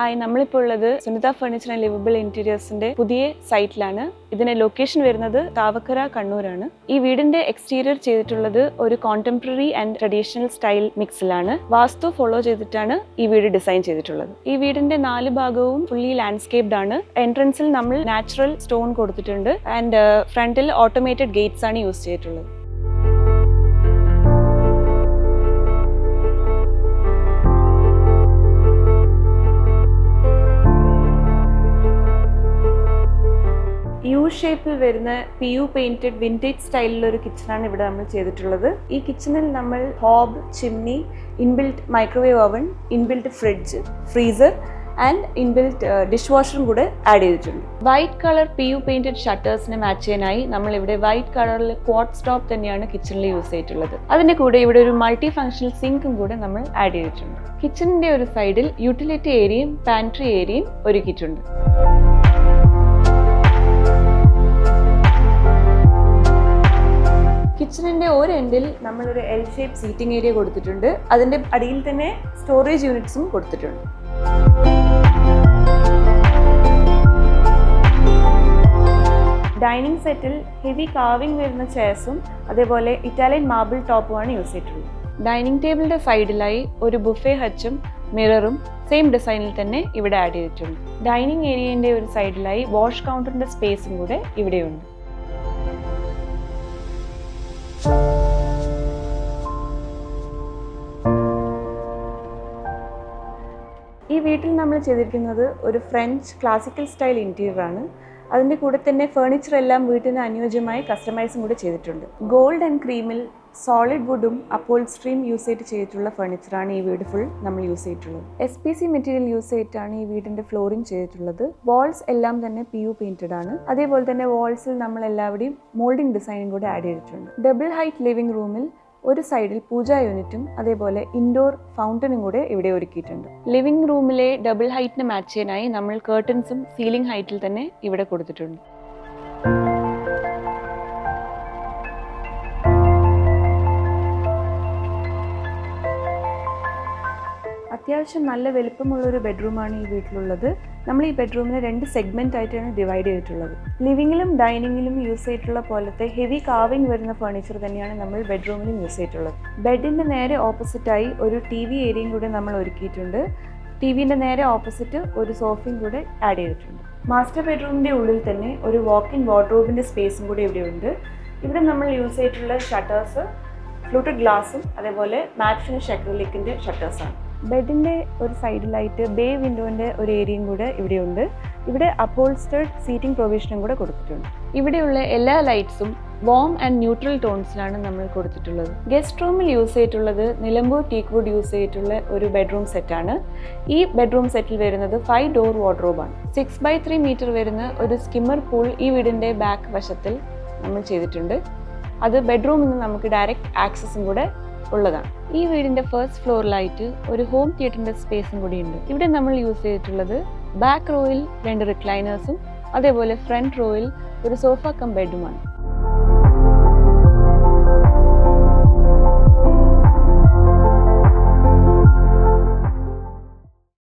Hi, നമ്മളിപ്പോൾ ഉള്ളത് Sunitha furniture and liveable ഇന്റീരിയേഴ്സിന്റെ പുതിയ സൈറ്റിലാണ്. ഇതിന്റെ ലൊക്കേഷൻ വരുന്നത് താവക്കര, കണ്ണൂരാണ്. ഈ വീടിന്റെ എക്സ്റ്റീരിയർ ചെയ്തിട്ടുള്ളത് ഒരു കോണ്ടംപററി ആൻഡ് ട്രഡീഷണൽ സ്റ്റൈൽ മിക്സിലാണ്. വാസ്തു ഫോളോ ചെയ്തിട്ടാണ് ഈ വീട് ഡിസൈൻ ചെയ്തിട്ടുള്ളത്. ഈ വീടിന്റെ 4 ഭാഗവും ഫുള്ളി ലാൻഡ്സ്കേപ്ഡ് ആണ്. എൻട്രൻസിൽ നമ്മൾ നാച്ചുറൽ സ്റ്റോൺ കൊടുത്തിട്ടുണ്ട് ആൻഡ് ഫ്രണ്ടിൽ ഓട്ടോമേറ്റഡ് ഗേറ്റ്സ് ആണ് യൂസ് ചെയ്തിട്ടുള്ളത്. യു ഷേപ്പിൽ വരുന്ന PU പെയിന്റഡ് വിൻറ്റേജ് സ്റ്റൈലിലുള്ള ഒരു കിച്ചണാണ് ഇവിടെ നമ്മൾ ചെയ്തിട്ടുള്ളത്. ഈ കിച്ചണിൽ നമ്മൾ hob, chimney, inbuilt microwave oven, inbuilt fridge, freezer and inbuilt dish വാഷറും കൂടെ ആഡ് ചെയ്തിട്ടുണ്ട്. വൈറ്റ് കളർ PU പെയിന്റഡ് ഷട്ടേഴ്സിനെ മാച്ച് ചെയ്യാനായി നമ്മൾ ഇവിടെ വൈറ്റ് കളറിൽ ക്വാഡ് സ്റ്റോപ്പ് തന്നെയാണ് കിച്ചണിൽ യൂസ് ചെയ്തിട്ടുള്ളത്. അതിന്റെ കൂടെ ഇവിടെ ഒരു മൾട്ടി ഫങ്ഷണൽ സിങ്കും കൂടെ നമ്മൾ ആഡ് ചെയ്തിട്ടുണ്ട്. കിച്ചണിന്റെ ഒരു സൈഡിൽ യൂട്ടിലിറ്റി ഏരിയയും പാൻട്രി ഏരിയയും ഒരുക്കിയിട്ടുണ്ട്. കിച്ചണിന്റെ ഒരു എൻഡിൽ നമ്മളൊരു L ഷേപ്പ് സീറ്റിംഗ് ഏരിയ കൊടുത്തിട്ടുണ്ട്. അതിന്റെ അടിയിൽ തന്നെ സ്റ്റോറേജ് യൂണിറ്റ്സും കൊടുത്തിട്ടുണ്ട്. ഡൈനിങ് സെറ്റിൽ ഹെവി കാവിംഗ് വരുന്ന ചെയർസും അതേപോലെ ഇറ്റാലിയൻ മാർബിൾ ടോപ്പുമാണ് യൂസ് ചെയ്തിട്ടുള്ളത്. ഡൈനിങ് ടേബിളിന്റെ സൈഡിലായി ഒരു ബുഫേ ഹച്ചും മിററും സെയിം ഡിസൈനിൽ തന്നെ ഇവിടെ ആഡ് ചെയ്തിട്ടുണ്ട്. ഡൈനിങ് ഏരിയന്റെ ഒരു സൈഡിലായി വാഷ് കൗണ്ടറിന്റെ സ്പേസും കൂടെ ഇവിടെയുണ്ട്. ഈ വീട്ടിൽ നമ്മൾ ചെയ്തിരിക്കുന്നത് ഒരു ഫ്രഞ്ച് ക്ലാസിക്കൽ സ്റ്റൈൽ ഇൻറ്റീരിയർ ആണ്. അതിൻ്റെ കൂടെ തന്നെ ഫർണിച്ചർ എല്ലാം വീട്ടിന് അനുയോജ്യമായി കസ്റ്റമൈസും കൂടെ ചെയ്തിട്ടുണ്ട്. ഗോൾഡ് ആൻഡ് ക്രീമിൽ സോളിഡ് വുഡും അപ്പോൾസ്ട്രിയും യൂസ് ചെയ്തിട്ടുള്ള ഫർണിച്ചറാണ് ഈ വീട് ഫുൾ നമ്മൾ യൂസ് ചെയ്തിട്ടുള്ളത്. SPC മെറ്റീരിയൽ യൂസ് ചെയ്തിട്ടാണ് ഈ വീടിൻ്റെ ഫ്ലോറിംഗ് ചെയ്തിട്ടുള്ളത്. വാൾസ് എല്ലാം തന്നെ PU പെയിന്റഡ് ആണ്. അതേപോലെ തന്നെ വാൾസിൽ നമ്മൾ എല്ലാവരുടെയും മോൾഡിംഗ് ഡിസൈനും കൂടെ ആഡ് ചെയ്തിട്ടുണ്ട്. ഡബിൾ ഹൈറ്റ് ലിവിംഗ് റൂമിൽ ഒരു സൈഡിൽ പൂജാ യൂണിറ്റും അതേപോലെ ഇൻഡോർ ഫൗണ്ടനും കൂടെ ഇവിടെ ഒരുക്കിയിട്ടുണ്ട്. ലിവിംഗ് റൂമിലെ ഡബിൾ ഹൈറ്റിന് മാച്ച് ചെയ്യാനായി നമ്മൾ കർട്ടൻസും സീലിംഗ് ഹൈറ്റിൽ തന്നെ ഇവിടെ കൊടുത്തിട്ടുണ്ട്. അത്യാവശ്യം നല്ല വലുപ്പമുള്ളൊരു ബെഡ്റൂമാണ് ഈ വീട്ടിലുള്ളത്. നമ്മൾ ഈ ബെഡ്റൂമിനെ 2 സെഗ്മെന്റ് ആയിട്ടാണ് ഡിവൈഡ് ചെയ്തിട്ടുള്ളത്. ലിവിങ്ങിലും ഡൈനിങ്ങിലും യൂസ് ചെയ്തിട്ടുള്ള പോലത്തെ ഹെവി കാവിംഗ് വരുന്ന ഫർണിച്ചർ തന്നെയാണ് നമ്മൾ ബെഡ്റൂമിലും യൂസ് ചെയ്തിട്ടുള്ളത്. ബെഡിന്റെ നേരെ ഓപ്പോസിറ്റായി ഒരു TV ഏരിയയും കൂടെ നമ്മൾ ഒരുക്കിയിട്ടുണ്ട്. TVന്റെ നേരെ ഓപ്പോസിറ്റ് ഒരു സോഫയും കൂടെ ആഡ് ചെയ്തിട്ടുണ്ട്. മാസ്റ്റർ ബെഡ്റൂമിന്റെ ഉള്ളിൽ തന്നെ ഒരു വാക്ക് ഇൻ വാർഡ്രോബിന്റെ സ്പേസും കൂടെ ഇവിടെയുണ്ട്. ഇവിടെ നമ്മൾ യൂസ് ചെയ്തിട്ടുള്ള ഷട്ടേഴ്സ് ഫ്ലൂട്ടഡ് ഗ്ലാസും അതേപോലെ മാറ്റ് ഫിനിഷ് അക്രിലിക്കിന്റെ ഷട്ടേഴ്സാണ്. ബെഡിൻ്റെ ഒരു സൈഡിലായിട്ട് ബേ വിൻഡോൻ്റെ ഒരു ഏരിയയും കൂടെ ഇവിടെയുണ്ട്. ഇവിടെ അപ്പോൾസ്റ്റേർഡ് സീറ്റിംഗ് പ്രൊവിഷനും കൂടെ കൊടുത്തിട്ടുണ്ട്. ഇവിടെയുള്ള എല്ലാ ലൈറ്റ്സും വാം ആൻഡ് ന്യൂട്രൽ ടോൺസിലാണ് നമ്മൾ കൊടുത്തിട്ടുള്ളത്. ഗസ്റ്റ് റൂമിൽ യൂസ് ചെയ്തിട്ടുള്ളത് നിലമ്പൂർ ടീക്ക് വുഡ് യൂസ് ചെയ്തിട്ടുള്ള ഒരു ബെഡ്റൂം സെറ്റാണ്. ഈ ബെഡ്റൂം സെറ്റിൽ വരുന്നത് 5 ഡോർ വാർഡ്രോബാണ്. 6x3 മീറ്റർ വരുന്ന ഒരു സ്കിമ്മർ പൂൾ ഈ വീടിൻ്റെ ബാക്ക് വശത്തിൽ നമ്മൾ ചെയ്തിട്ടുണ്ട്. അത് ബെഡ്റൂമിൽ നിന്ന് നമുക്ക് ഡയറക്റ്റ് ആക്സസും കൂടെ ഉള്ളതാണ്. ഈ വീടിന്റെ ഫസ്റ്റ് ഫ്ലോറിലായിട്ട് ഒരു ഹോം തിയേറ്ററിന്റെ സ്പേസും കൂടി ഉണ്ട്. ഇവിടെ നമ്മൾ യൂസ് ചെയ്തിട്ടുള്ളത് ബാക്ക് റോയിൽ 2 റിക്ലൈനേഴ്സും അതേപോലെ ഫ്രണ്ട് റോയിൽ ഒരു സോഫ കം ബെഡുമാണ്.